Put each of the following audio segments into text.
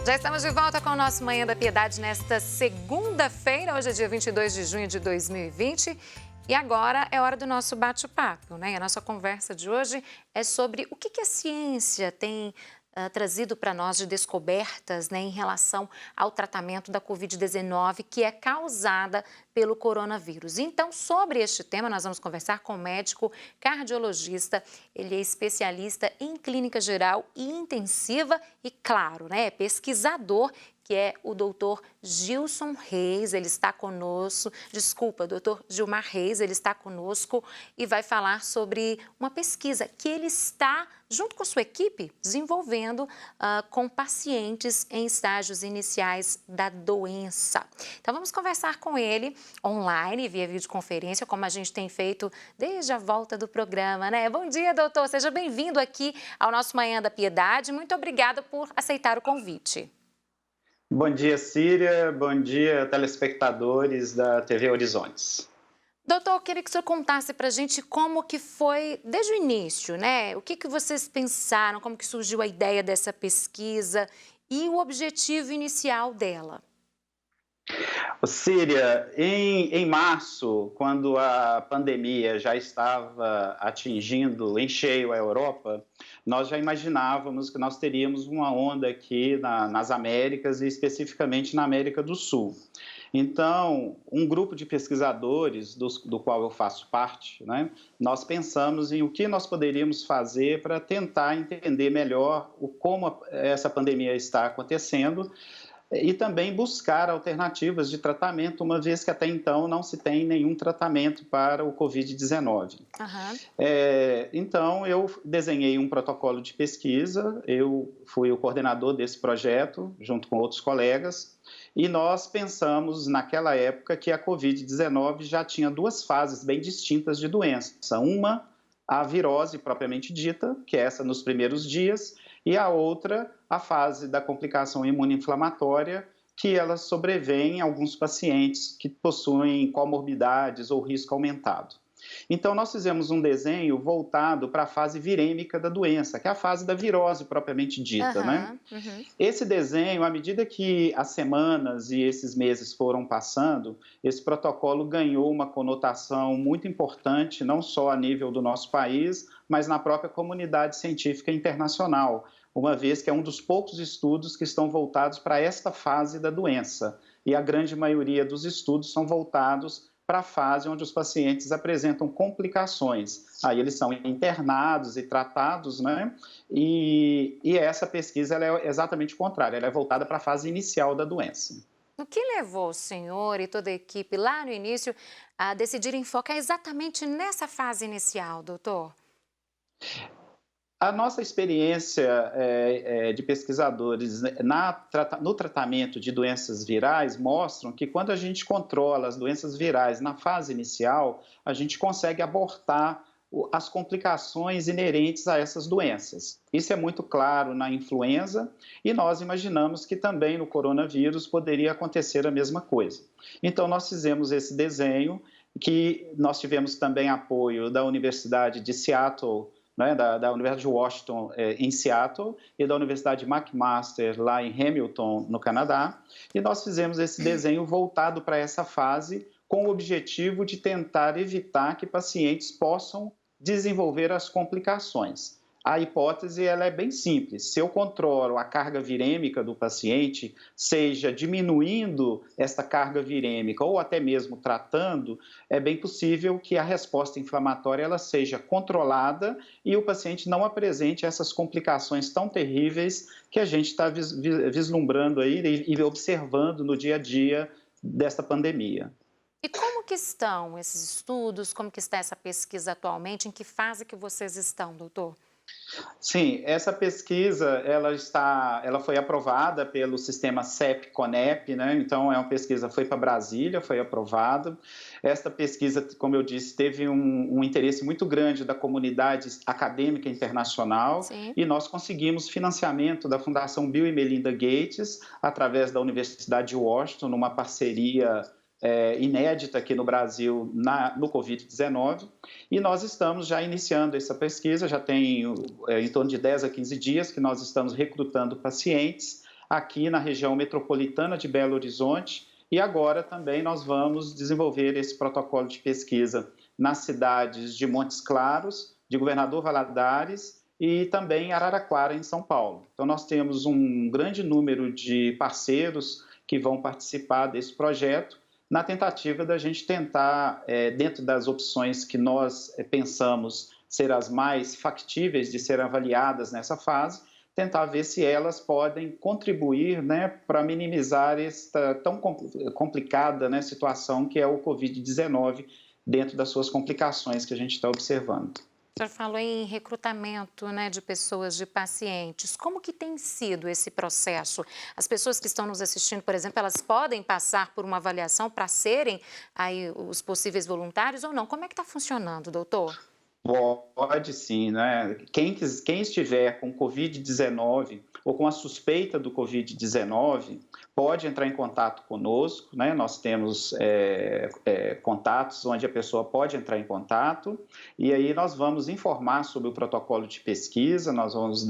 Já estamos de volta com o nosso Manhã da Piedade nesta segunda-feira. Hoje é dia 22 de junho de 2020 e agora é hora do nosso bate-papo, né? A nossa conversa de hoje é sobre o que a ciência tem trazido para nós de descobertas, né, em relação ao tratamento da Covid-19 que é causada pelo coronavírus. Então, sobre este tema, nós vamos conversar com o médico cardiologista. Ele é especialista em clínica geral e intensiva e, claro, né, é pesquisador, que é o doutor Gilson Reis. Ele está conosco, doutor Gilmar Reis, ele está conosco e vai falar sobre uma pesquisa que ele está, junto com sua equipe, desenvolvendo com pacientes em estágios iniciais da doença. Então, vamos conversar com ele online, via videoconferência, como a gente tem feito desde a volta do programa, né? Bom dia, doutor. Seja bem-vindo aqui ao nosso Manhã da Piedade. Muito obrigada por aceitar o convite. Bom dia, Síria. Bom dia, telespectadores da TV Horizontes. Doutor, eu queria que o senhor contasse para a gente como que foi desde o início, né? O que vocês pensaram, como que surgiu a ideia dessa pesquisa e o objetivo inicial dela. Síria, em março, quando a pandemia já estava atingindo em cheio a Europa, nós já imaginávamos que nós teríamos uma onda aqui nas Américas e especificamente na América do Sul. Então, um grupo de pesquisadores, do qual eu faço parte, né, nós pensamos em o que nós poderíamos fazer para tentar entender melhor como essa pandemia está acontecendo e também buscar alternativas de tratamento, uma vez que até então não se tem nenhum tratamento para o Covid-19. Uhum. Então, eu desenhei um protocolo de pesquisa, eu fui o coordenador desse projeto, junto com outros colegas, e nós pensamos, naquela época, que a Covid-19 já tinha duas fases bem distintas de doença. Uma, a virose propriamente dita, que é essa nos primeiros dias, e a outra, a fase da complicação imunoinflamatória, que ela sobrevém em alguns pacientes que possuem comorbidades ou risco aumentado. Então, nós fizemos um desenho voltado para a fase virêmica da doença, que é a fase da virose propriamente dita, né? Uhum. Esse desenho, à medida que as semanas e esses meses foram passando, esse protocolo ganhou uma conotação muito importante, não só a nível do nosso país, mas na própria comunidade científica internacional, uma vez que é um dos poucos estudos que estão voltados para esta fase da doença. E a grande maioria dos estudos são voltados para a fase onde os pacientes apresentam complicações. Aí eles são internados e tratados, né? E essa pesquisa ela é exatamente o contrário, ela é voltada para a fase inicial da doença. O que levou o senhor e toda a equipe lá no início a decidirem focar exatamente nessa fase inicial, doutor? A nossa experiência de pesquisadores no tratamento de doenças virais mostram que quando a gente controla as doenças virais na fase inicial, a gente consegue abortar as complicações inerentes a essas doenças. Isso é muito claro na influenza e nós imaginamos que também no coronavírus poderia acontecer a mesma coisa. Então, nós fizemos esse desenho, que nós tivemos também apoio da Universidade de Seattle, né, da Universidade de Washington, em Seattle, e da Universidade McMaster, lá em Hamilton, no Canadá. E nós fizemos esse desenho voltado para essa fase, com o objetivo de tentar evitar que pacientes possam desenvolver as complicações. A hipótese ela é bem simples. Se eu controlo a carga virêmica do paciente, seja diminuindo esta carga virêmica ou até mesmo tratando, é bem possível que a resposta inflamatória ela seja controlada e o paciente não apresente essas complicações tão terríveis que a gente está vislumbrando aí e observando no dia a dia desta pandemia. E como que estão esses estudos? Como que está essa pesquisa atualmente? Em que fase que vocês estão, doutor? Sim, essa pesquisa ela foi aprovada pelo sistema CEP-CONEP, né? Então é uma pesquisa, foi para Brasília, foi aprovada. Esta pesquisa, como eu disse, teve um interesse muito grande da comunidade acadêmica internacional. Sim. E nós conseguimos financiamento da Fundação Bill e Melinda Gates através da Universidade de Washington, numa parceria inédita aqui no Brasil no Covid-19, e nós estamos já iniciando essa pesquisa, já tem em torno de 10 a 15 dias que nós estamos recrutando pacientes. aqui na região metropolitana de Belo Horizonte, e agora também nós vamos desenvolver esse protocolo de pesquisa nas cidades de Montes Claros, de Governador Valadares e também Araraquara, em São Paulo. Então, nós temos um grande número de parceiros que vão participar desse projeto, na tentativa da gente tentar, dentro das opções que nós pensamos ser as mais factíveis de serem avaliadas nessa fase, tentar ver se elas podem contribuir, né, para minimizar esta tão complicada, né, situação que é o Covid-19 dentro das suas complicações que a gente está observando. O senhor falou em recrutamento, né, de pessoas, de pacientes. Como que tem sido esse processo? As pessoas que estão nos assistindo, por exemplo, elas podem passar por uma avaliação para serem aí os possíveis voluntários ou não? Como é que está funcionando, doutor? Pode sim, né? Quem estiver com Covid-19 ou com a suspeita do Covid-19 pode entrar em contato conosco, né? Nós temos contatos onde a pessoa pode entrar em contato e aí nós vamos informar sobre o protocolo de pesquisa, nós vamos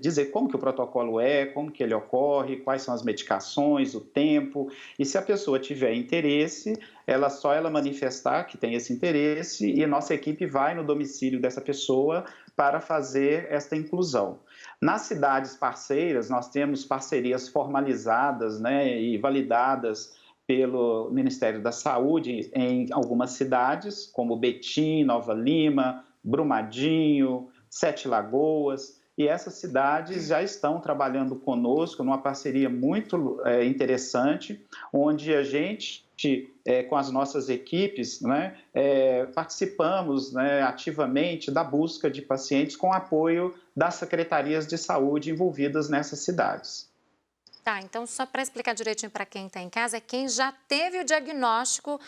dizer como que o protocolo é, como que ele ocorre, quais são as medicações, o tempo, e se a pessoa tiver interesse, só ela manifestar que tem esse interesse e a nossa equipe vai no domicílio dessa pessoa para fazer esta inclusão. Nas cidades parceiras, nós temos parcerias formalizadas, né, e validadas pelo Ministério da Saúde em algumas cidades, como Betim, Nova Lima, Brumadinho, Sete Lagoas, e essas cidades já estão trabalhando conosco numa parceria muito interessante, onde a gente, com as nossas equipes, né, participamos, né, ativamente da busca de pacientes com apoio das secretarias de saúde envolvidas nessas cidades. Tá, então só para explicar direitinho para quem está em casa, é quem já teve o diagnóstico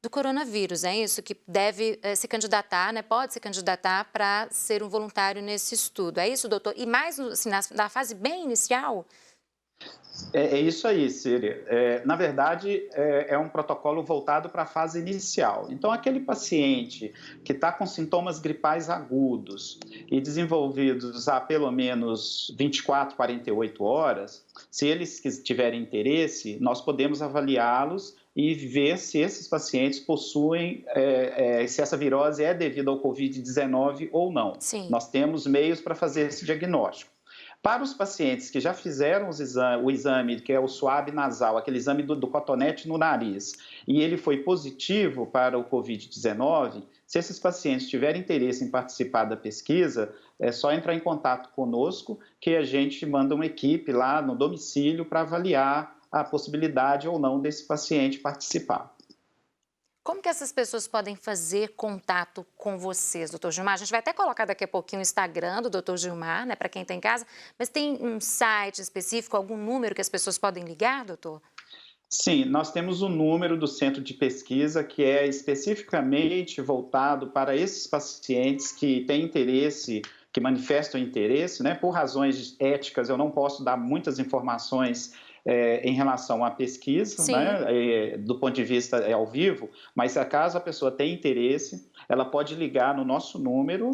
do coronavírus, é isso? Que deve se candidatar, né? Pode se candidatar para ser um voluntário nesse estudo, é isso, doutor? E mais assim, na fase bem inicial? É isso aí, Síria. Na verdade, é um protocolo voltado para a fase inicial. Então, aquele paciente que está com sintomas gripais agudos e desenvolvidos há pelo menos 24, 48 horas, se eles tiverem interesse, nós podemos avaliá-los e ver se esses pacientes possuem, se essa virose é devido ao Covid-19 ou não. Sim. Nós temos meios para fazer esse diagnóstico. Para os pacientes que já fizeram o exame, que é o suave nasal, aquele exame do cotonete no nariz, e ele foi positivo para o Covid-19, se esses pacientes tiverem interesse em participar da pesquisa, é só entrar em contato conosco, que a gente manda uma equipe lá no domicílio para avaliar a possibilidade ou não desse paciente participar. Como que essas pessoas podem fazer contato com vocês, doutor Gilmar? A gente vai até colocar daqui a pouquinho o Instagram do doutor Gilmar, né, para quem está em casa, mas tem um site específico, algum número que as pessoas podem ligar, doutor? Sim, nós temos um número do centro de pesquisa que é especificamente voltado para esses pacientes que têm interesse, que manifestam interesse, né? Por razões éticas, eu não posso dar muitas informações em relação à pesquisa, né, do ponto de vista ao vivo, mas se acaso a pessoa tem interesse, ela pode ligar no nosso número,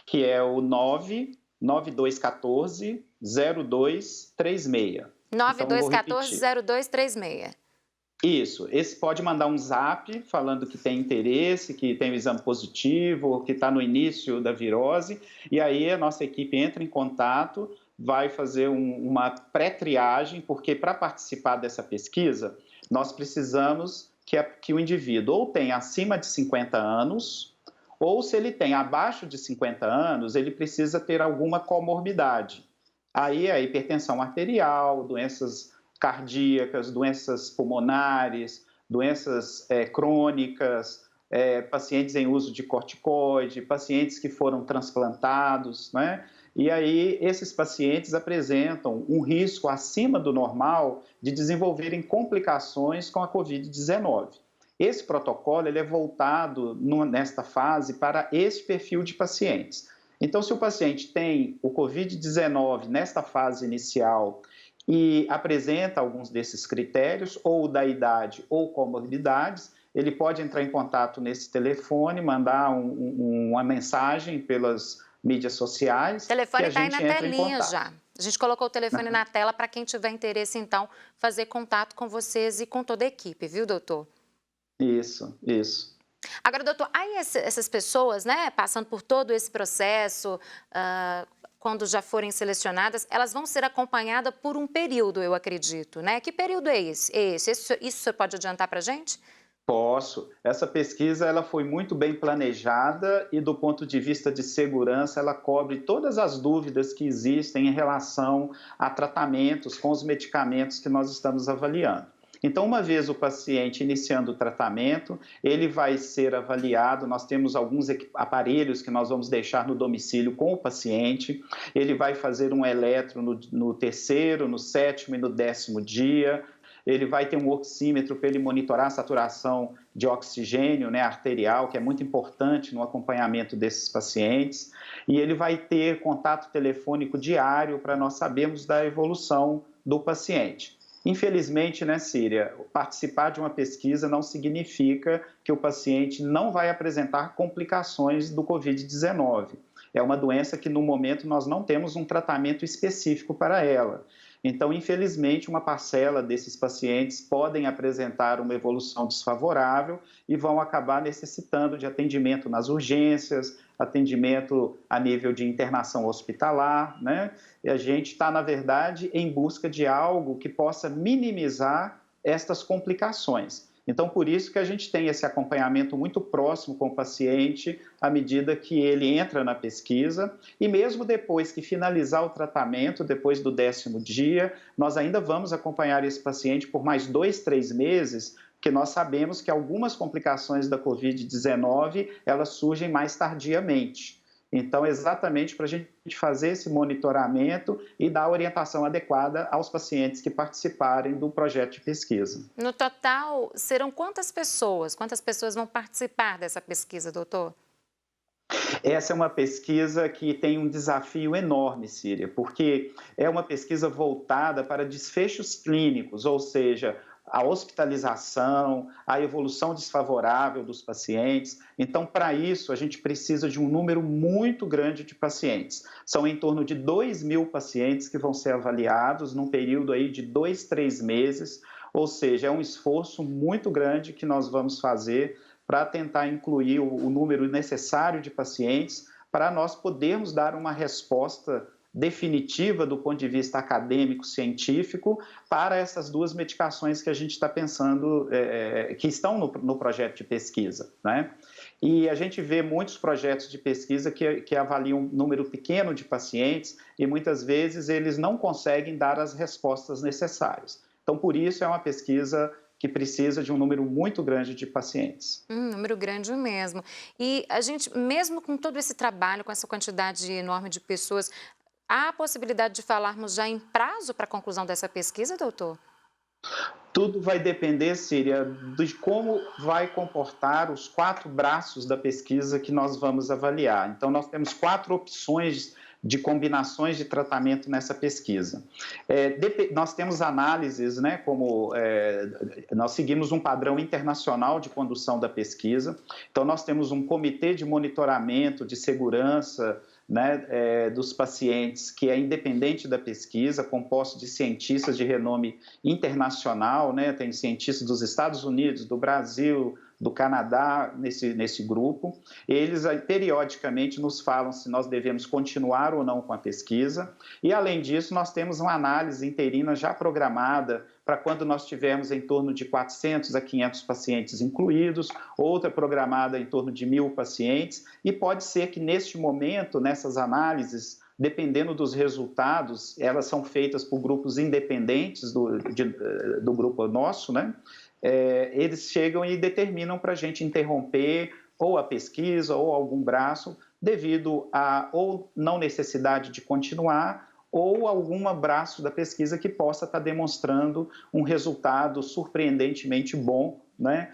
que é o 99214-0236. 9214-0236. Isso, esse pode mandar um zap falando que tem interesse, que tem o exame positivo, que está no início da virose, e aí a nossa equipe entra em contato, vai fazer uma pré-triagem, porque para participar dessa pesquisa, nós precisamos que o indivíduo ou tenha acima de 50 anos, ou se ele tem abaixo de 50 anos, ele precisa ter alguma comorbidade. Aí a hipertensão arterial, doenças cardíacas, doenças pulmonares, doenças crônicas, pacientes em uso de corticoide, pacientes que foram transplantados, né? E aí esses pacientes apresentam um risco acima do normal de desenvolverem complicações com a Covid-19. Esse protocolo ele é voltado nesta fase para esse perfil de pacientes. Então, se o paciente tem o Covid-19 nesta fase inicial e apresenta alguns desses critérios, ou da idade ou comorbidades, ele pode entrar em contato nesse telefone, mandar uma mensagem pelas mídias sociais. O telefone está aí na telinha já. A gente colocou o telefone na tela para quem tiver interesse, então, fazer contato com vocês e com toda a equipe, viu, doutor? Isso, isso. Agora, doutor, aí essas pessoas, né, passando por todo esse processo, quando já forem selecionadas, elas vão ser acompanhadas por um período, eu acredito, né? Que período é esse? Isso você pode adiantar para a gente? Posso. Essa pesquisa ela foi muito bem planejada e, do ponto de vista de segurança, ela cobre todas as dúvidas que existem em relação a tratamentos com os medicamentos que nós estamos avaliando. Então, uma vez o paciente iniciando o tratamento, ele vai ser avaliado. Nós temos alguns aparelhos que nós vamos deixar no domicílio com o paciente. Ele vai fazer um eletro no terceiro, no sétimo e no 10º dia. Ele vai ter um oxímetro para ele monitorar a saturação de oxigênio, né, arterial, que é muito importante no acompanhamento desses pacientes. E ele vai ter contato telefônico diário para nós sabermos da evolução do paciente. Infelizmente, né, Síria, participar de uma pesquisa não significa que o paciente não vai apresentar complicações do Covid-19. É uma doença que, no momento, nós não temos um tratamento específico para ela. Então, infelizmente, uma parcela desses pacientes podem apresentar uma evolução desfavorável e vão acabar necessitando de atendimento nas urgências, atendimento a nível de internação hospitalar, né? E a gente está, na verdade, em busca de algo que possa minimizar estas complicações. Então, por isso que a gente tem esse acompanhamento muito próximo com o paciente à medida que ele entra na pesquisa e mesmo depois que finalizar o tratamento, depois do 10º dia, nós ainda vamos acompanhar esse paciente por mais 2, 3 meses, porque nós sabemos que algumas complicações da Covid-19, elas surgem mais tardiamente. Então, exatamente para a gente fazer esse monitoramento e dar a orientação adequada aos pacientes que participarem do projeto de pesquisa. No total, serão quantas pessoas? Quantas pessoas vão participar dessa pesquisa, doutor? Essa é uma pesquisa que tem um desafio enorme, Síria, porque é uma pesquisa voltada para desfechos clínicos, ou seja, a hospitalização, a evolução desfavorável dos pacientes. Então, para isso, a gente precisa de um número muito grande de pacientes. São em torno de 2.000 pacientes que vão ser avaliados num período aí de 2, 3 meses, ou seja, é um esforço muito grande que nós vamos fazer para tentar incluir o número necessário de pacientes para nós podermos dar uma resposta definitiva do ponto de vista acadêmico, científico, para essas duas medicações que a gente está pensando, que estão no projeto de pesquisa, né? E a gente vê muitos projetos de pesquisa que avaliam um número pequeno de pacientes e muitas vezes eles não conseguem dar as respostas necessárias. Então, por isso, é uma pesquisa que precisa de um número muito grande de pacientes. Número grande mesmo. E a gente, mesmo com todo esse trabalho, com essa quantidade enorme de pessoas, há a possibilidade de falarmos já em prazo para a conclusão dessa pesquisa, doutor? Tudo vai depender, Síria, de como vai comportar os 4 braços da pesquisa que nós vamos avaliar. Então, nós temos 4 opções de combinações de tratamento nessa pesquisa. Nós temos análises, né, nós seguimos um padrão internacional de condução da pesquisa. Então, nós temos um comitê de monitoramento de segurança, né, dos pacientes, que é independente da pesquisa, composto de cientistas de renome internacional, né, tem cientistas dos Estados Unidos, do Brasil, do Canadá nesse grupo. Eles periodicamente nos falam se nós devemos continuar ou não com a pesquisa. E, além disso, nós temos uma análise interina já programada para quando nós tivermos em torno de 400 a 500 pacientes incluídos, outra programada em torno de 1.000 pacientes, e pode ser que neste momento, nessas análises, dependendo dos resultados, elas são feitas por grupos independentes do grupo nosso, né? Eles chegam e determinam para a gente interromper ou a pesquisa ou algum braço devido a ou não necessidade de continuar ou algum braço da pesquisa que possa estar demonstrando um resultado surpreendentemente bom, né,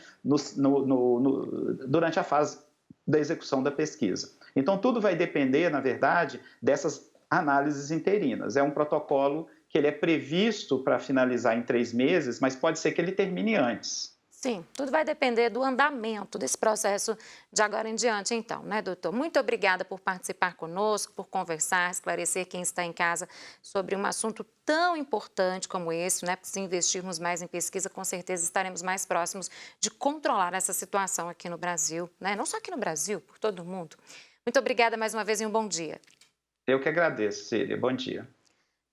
durante a fase da execução da pesquisa. Então, tudo vai depender, na verdade, dessas análises interinas. É um protocolo que ele é previsto para finalizar em 3 meses, mas pode ser que ele termine antes. Sim, tudo vai depender do andamento desse processo de agora em diante, então, né, doutor? Muito obrigada por participar conosco, por conversar, esclarecer quem está em casa sobre um assunto tão importante como esse, né? Se investirmos mais em pesquisa, com certeza estaremos mais próximos de controlar essa situação aqui no Brasil, né? Não só aqui no Brasil, por todo o mundo. Muito obrigada mais uma vez e um bom dia. Eu que agradeço, Cília. Bom dia.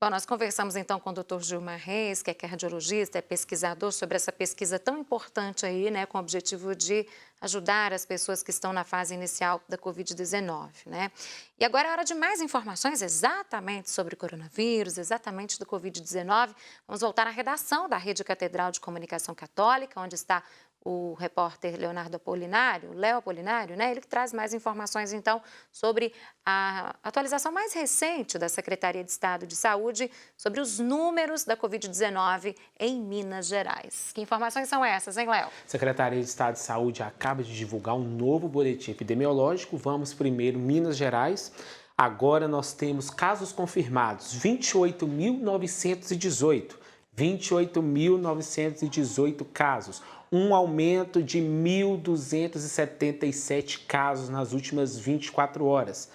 Bom, nós conversamos então com o Dr. Gilmar Reis, que é cardiologista, é pesquisador sobre essa pesquisa tão importante aí, né, com o objetivo de ajudar as pessoas que estão na fase inicial da Covid-19, né? E agora é hora de mais informações exatamente sobre o coronavírus, exatamente do Covid-19. Vamos voltar à redação da Rede Catedral de Comunicação Católica, onde está o repórter Leonardo Apolinário, Léo Apolinário, né? Ele que traz mais informações, então, sobre a atualização mais recente da Secretaria de Estado de Saúde sobre os números da Covid-19 em Minas Gerais. Que informações são essas, hein, Léo? A Secretaria de Estado de Saúde acaba de divulgar um novo boletim epidemiológico. Vamos primeiro Minas Gerais. Agora nós temos casos confirmados, 28.918. 28.918 casos, um aumento de 1.277 casos nas últimas 24 horas.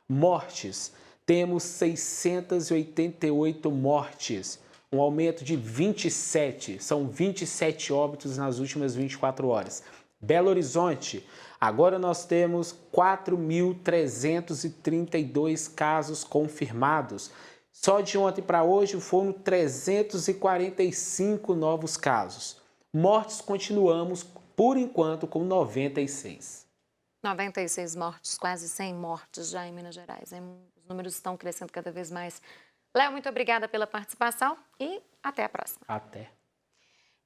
Mortes, temos 688 mortes, um aumento de 27, são 27 óbitos nas últimas 24 horas. Belo Horizonte, agora nós temos 4.332 casos confirmados. Só de ontem para hoje foram 345 novos casos. Mortes continuamos, por enquanto, com 96. 96 mortes, quase 100 mortes já em Minas Gerais. Hein? Os números estão crescendo cada vez mais. Léo, muito obrigada pela participação e até a próxima. Até.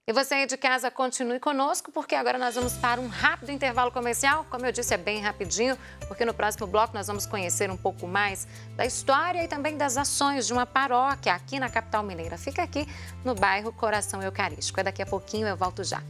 E você aí de casa, continue conosco, porque agora nós vamos para um rápido intervalo comercial. Como eu disse, é bem rapidinho, porque no próximo bloco nós vamos conhecer um pouco mais da história e também das ações de uma paróquia aqui na capital mineira. Fica aqui no bairro Coração Eucarístico. Daqui a pouquinho eu volto já.